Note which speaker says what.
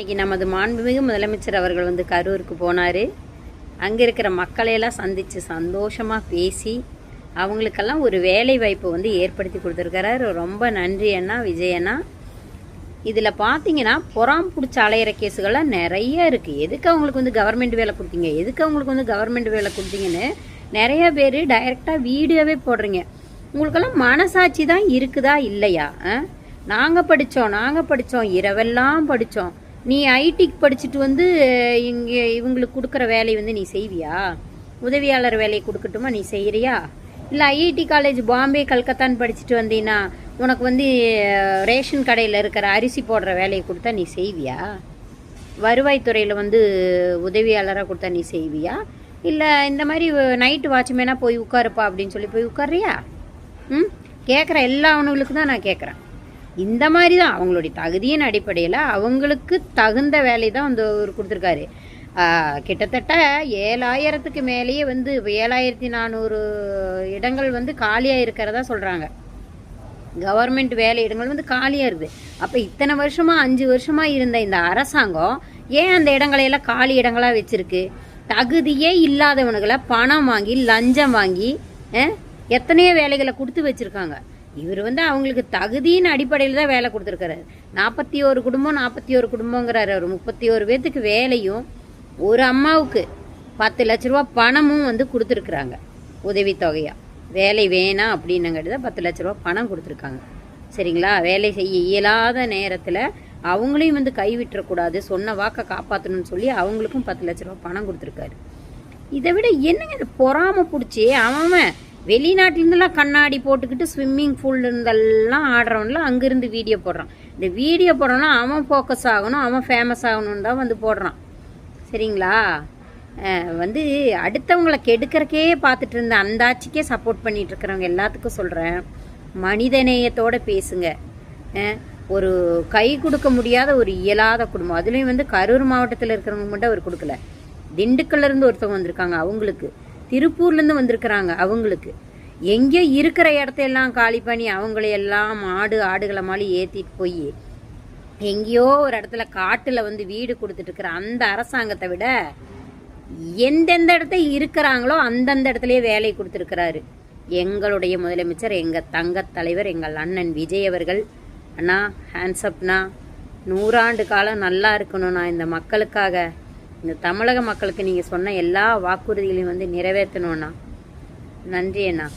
Speaker 1: இன்னைக்கு நமது மாண்புமிகு முதலமைச்சர் அவர்கள் வந்து கரூருக்கு போனார். அங்கே இருக்கிற மக்களையெல்லாம் சந்தித்து சந்தோஷமாக பேசி அவங்களுக்கெல்லாம் ஒரு வேலை வாய்ப்பு வந்து ஏற்படுத்தி கொடுத்துருக்கிறாரு. ரொம்ப நன்றி அண்ணா, விஜய் அண்ணா. இதில் பார்த்தீங்கன்னா புறாம் பிடிச்ச அலையிற கேஸுகள்லாம் நிறைய இருக்குது. எதுக்கு அவங்களுக்கு வந்து கவர்மெண்ட் வேலை கொடுத்தீங்க, எதுக்கு அவங்களுக்கு வந்து கவர்மெண்ட் வேலை கொடுத்தீங்கன்னு நிறைய பேர் டைரெக்டாக வீடியோவே போடுறீங்க. உங்களுக்கெல்லாம் மனசாட்சி தான் இருக்குதா இல்லையா? நாங்கள் படித்தோம் இரவெல்லாம் படித்தோம். நீ ஐடிக்கு படிச்சுட்டு வந்து இங்கே இவங்களுக்கு கொடுக்குற வேலையை வந்து நீ செய்வியா? உதவியாளர் வேலையை கொடுக்கட்டுமா, நீ செய்கிறியா? இல்லை ஐஐடி காலேஜ் பாம்பே கல்கத்தான்னு படிச்சுட்டு வந்தீங்கன்னா உனக்கு வந்து ரேஷன் கடையில் இருக்கிற அரிசி போடுற வேலையை கொடுத்தா நீ செய்வியா? வருவாய்த்துறையில் வந்து உதவியாளராக கொடுத்தா நீ செய்வியா? இல்லை இந்த மாதிரி நைட்டு வாட்ச்மேனாக போய் உட்காருப்பா அப்படின்னு சொல்லி போய் உட்கார்றியா? கேட்குற எல்லாவனுங்களுக்கு தான் நான் கேட்குறேன். இந்த மாதிரி தான் அவங்களுடைய தகுதியின் அடிப்படையில் அவங்களுக்கு தகுந்த வேலை தான் வந்து அவர் கொடுத்துருக்காரு. கிட்டத்தட்ட 7000க்கு மேலேயே வந்து 7400 இடங்கள் வந்து காலியாக இருக்கிறதா சொல்கிறாங்க. கவர்மெண்ட் வேலை இடங்கள் வந்து காலியாக இருக்குது. அப்போ இத்தனை வருஷமாக 5 வருஷமாக இருந்த இந்த அரசாங்கம் ஏன் அந்த இடங்களையெல்லாம் காலி இடங்களாக வச்சுருக்கு? தகுதியே இல்லாதவனுங்களை பணம் வாங்கி லஞ்சம் வாங்கி எத்தனையோ வேலைகளை கொடுத்து வச்சுருக்காங்க. இவர் வந்து அவங்களுக்கு தகுதியின் அடிப்படையில் தான் வேலை கொடுத்துருக்காரு. 41 குடும்பங்கிறாரு. அவர் 31 பேர்த்துக்கு வேலையும் ஒரு அம்மாவுக்கு 10 லட்ச ரூபா பணமும் வந்து கொடுத்துருக்குறாங்க உதவித்தொகையாக. வேலை வேணாம் அப்படின்னுங்கிறது தான் 10 லட்ச ரூபா பணம் கொடுத்துருக்காங்க. சரிங்களா? வேலை செய்ய இயலாத நேரத்தில் அவங்களையும் வந்து கைவிட்டுறக்கூடாது, சொன்ன வாக்கை காப்பாற்றணும்னு சொல்லி அவங்களுக்கும் 10 லட்ச ரூபா பணம் கொடுத்துருக்காரு. இதை விட என்னங்க இது பொறாம பிடிச்சி அவன் வெளிநாட்டிலேருந்துலாம் கண்ணாடி போட்டுக்கிட்டு ஸ்விம்மிங் பூல் இருந்தெல்லாம் ஆடுறவன்லாம் அங்கேருந்து வீடியோ போடுறான். இந்த வீடியோ போடுறோன்னா அவன் ஃபோக்கஸ் ஆகணும், அவன் ஃபேமஸ் ஆகணுன்னு தான் வந்து போடுறான். சரிங்களா? வந்து அடுத்தவங்களை கெடுக்கிறக்கே பார்த்துட்டு இருந்த அந்த ஆட்சிக்கே சப்போர்ட் பண்ணிட்டு இருக்கிறவங்க எல்லாத்துக்கும் சொல்கிறேன், மனிதநேயத்தோடு பேசுங்க. ஒரு கை கொடுக்க முடியாத ஒரு இயலாத குடும்பம், அதுலேயும் வந்து கரூர் மாவட்டத்தில் இருக்கிறவங்க மட்டும் அவர் கொடுக்கல. திண்டுக்கல்லேருந்து ஒருத்தவங்க வந்திருக்காங்க அவங்களுக்கு, திருப்பூர்லேருந்து வந்திருக்கிறாங்க அவங்களுக்கு. எங்கேயோ இருக்கிற இடத்தையெல்லாம் காலி பண்ணி அவங்களையெல்லாம் ஆடுகளை மாதிரி ஏற்றிட்டு போய் எங்கேயோ ஒரு இடத்துல காட்டில் வந்து வீடு கொடுத்துட்ருக்குற அந்த அரசாங்கத்தை விட எந்தெந்த இடத்த இருக்கிறாங்களோ அந்தந்த இடத்துலையே வேலை கொடுத்துருக்கிறாரு எங்களுடைய முதலமைச்சர், எங்கள் தங்கத் தலைவர், எங்கள் அண்ணன் விஜய் அவர்கள். அண்ணா ஹேண்ட்ஸ்அப்னா, 100 ஆண்டு காலம் நல்லா இருக்கணும்ண்ணா. இந்த மக்களுக்காக, இந்த தமிழக மக்களுக்கு நீங்கள் சொன்ன எல்லா வாக்குறுதிகளையும் வந்து நிறைவேற்றணும்ண்ணா. நன்றி அண்ணா.